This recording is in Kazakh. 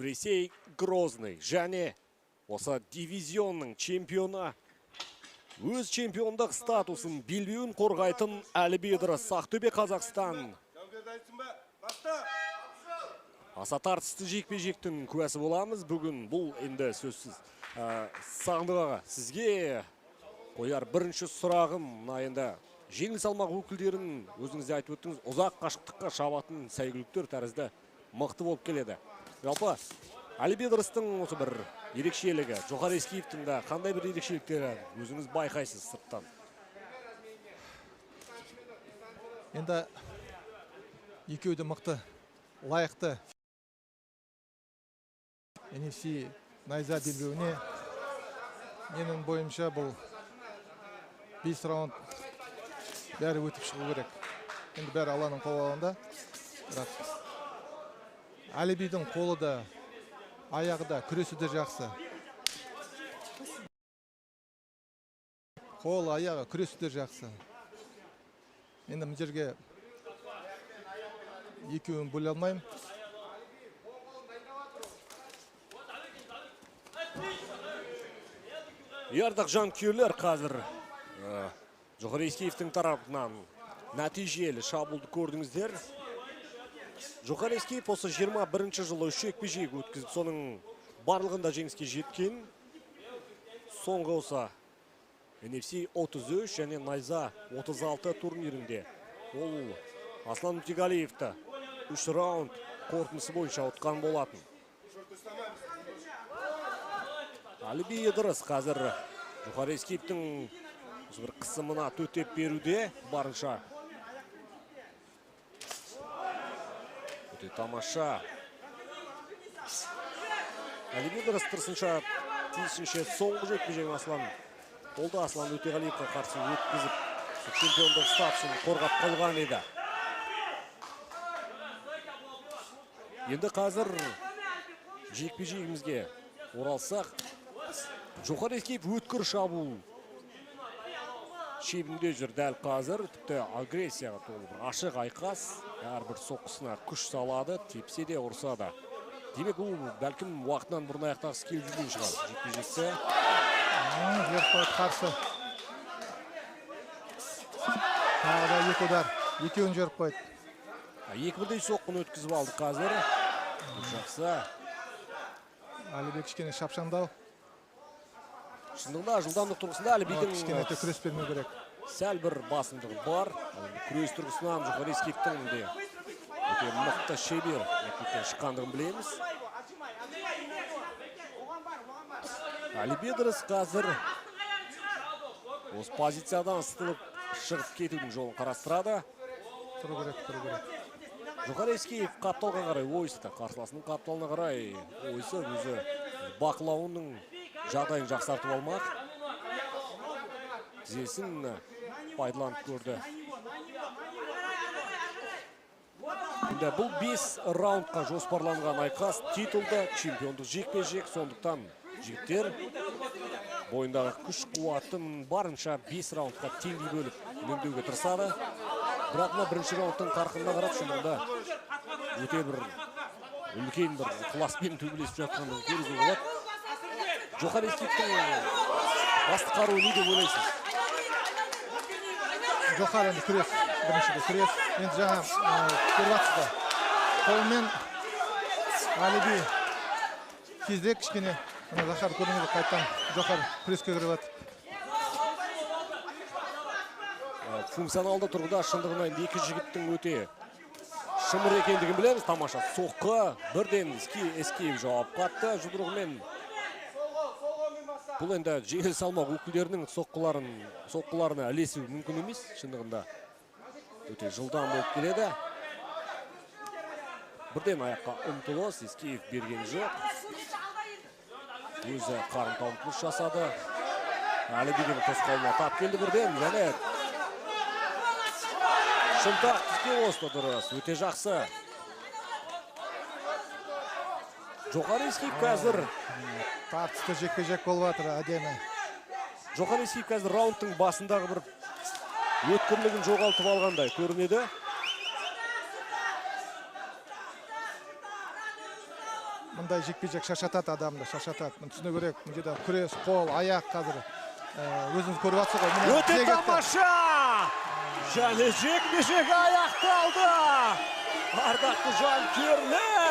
Ресей Грозный және осы дивизионның чемпионы өз чемпиондық статусын белбеуін қорғайтын Әліби Ыдырыс Ақтөбе Қазақстан. Аса тартысты жекпе-жектің куәсі боламыз. Бүгін бұл енді сөзсіз. Сағындық аға, сізге қояр бірінші сұрағым, енді жеңіл салмақ өкілдерін өзіңізде айтып өттіңіз, ұзақ қашықтыққа шабатын сәйгүліктер тәрізді мықты болып келеді. Жалпы Әліби Ыдырыстың осы бір ерекшелігі, Джохар Ескеевтің де қандай бір ерекшеліктері өзіңіз байқайсыз сырттан? Енді екеуі де мықты, лайықты NFC найза белбеуіне менің бойымша бұл 5 раунд бәрі өтіп шығу керек. Енді бәрі Алланың қолауында. Әлібидің қолы да, аяғы да, күресі де жақсы. Қолы, аяғы, күресі де жақсы. Енді бұл жерге екеуін бөле алмаймын. Ардақ жанкүйерлер, қазір Джохар Ескеевтің тарапынан нәтижелі шабуылды көрдіңіздер. Джохар Ескеев осы 21 жылы 3 жекпе-жек өткізіп, соның барлығында жеңіске жеткен. Соңғы осы NFC 33 және найза 36 турнирінде ол Аслан Утегалиевті 3 раунд қорытындысы бойынша ұтқан болатын. Әліби Ыдырыс қазір Джохар Ескеевтің бір қысымына төтеп беруде барынша. Өте тамаша. Әліби Ыдырыс тырсынша тиісінше соңғы жекпе-жегін Аслан Утегалиевқа қарсы өткізіп, чемпиондық статусын қорғап қалған еді. Енді қазір жекпе-жегімізге оралсақ, Джохар Ескеев өткір шабуыл шебінде жүр дәл қазір. Тіпті агрессияға толы бір ашық айқас. Әрбір соққысына күш салады, тепсе де ұрса да. Демек бұл бәлкім уақытынан бұрын аяқтағысы келіп жүрген шығар. Жекпе-жекте. Жерқойт қарсы. Тағы да екі удар. Екеуін Жерқойт. Екі бірдей соққыны өткізіп алды қазір. Жақсы. Әлібек кішкене шапшаңдау. Шындығында жылдамдық тұрғысында Әлібейдің кішкене күрес бермеу керек. Сәл бір басымдығы бар. Күрес тұрғысынан Джохар Ескеевтің де өте мықты шебер мектептен шыққандығын білеміз. Әліби Ыдырыс қазір осы позициядан ыстылып шығып кетудің жолын қарастырады. Тұру керек. Джохар Ескеев қапталға қарай ойысты. Қарсыласының қапталына қарай ойысы өзі бақылауының жағдайын жақсартып алмақ. Тізесін пайдаланып көрді. Бұл 5 раундқа жоспарланған айқас, титулды чемпиондық жекпе-жек, сондықтан жігіттер бойындағы күш қуатын барынша 5 раундқа теңдей бөліп үнемдеуге тырысады. Бірақ бірінші раундтың қарқынына қарап, шынында өте бір үлкен бір класспен төбелесіп жатқанын көруге болады. Джохар Ескеевтің басты қаруы не деп ойлайсыз? Джохар енді күрес, біріншіде күрес. Енді жаңа көрватсызда қолмен Әліби кездек кішкене. Захар көріңізді қайттан Джохар күреске кіріп. Функционалды тұрғыда шындығынан екі жігіттің өте шымыр екендігін білеміз. Тамаша соққы, бірден Ескеев жауап қатты жұдырығымен. Бұл енді жеңіл салмақ өкілдерінің соққыларына ілесу мүмкін емес. Шындығында өте жылдам болып келеді. Бірден аяққа ұмтылыс, Ескеев берген жоқ. Өзі қарымта ұмтылыс жасады. Әлібейдің тосқауылына тап келді бірден. Және шынтақ тізге осты дұрыс. Өте жақсы. Джохар Ескеев қазір тартысты жекпе-жек болып жатыр, әдемі. Джохар Ескеев қазір раундтың басындағы бір өткірлігін жоғалтып алғандай көрінеді. мындай жекпе-жек шаршатат адамды, шаршатат. Түсүнө керек, мына жерде күрес, кол, аяк азыр өзүңүз көрүп атсыз го. Өте тамаша! Және жекпе-жек аяқталды! Ардақты жанкүйерлер!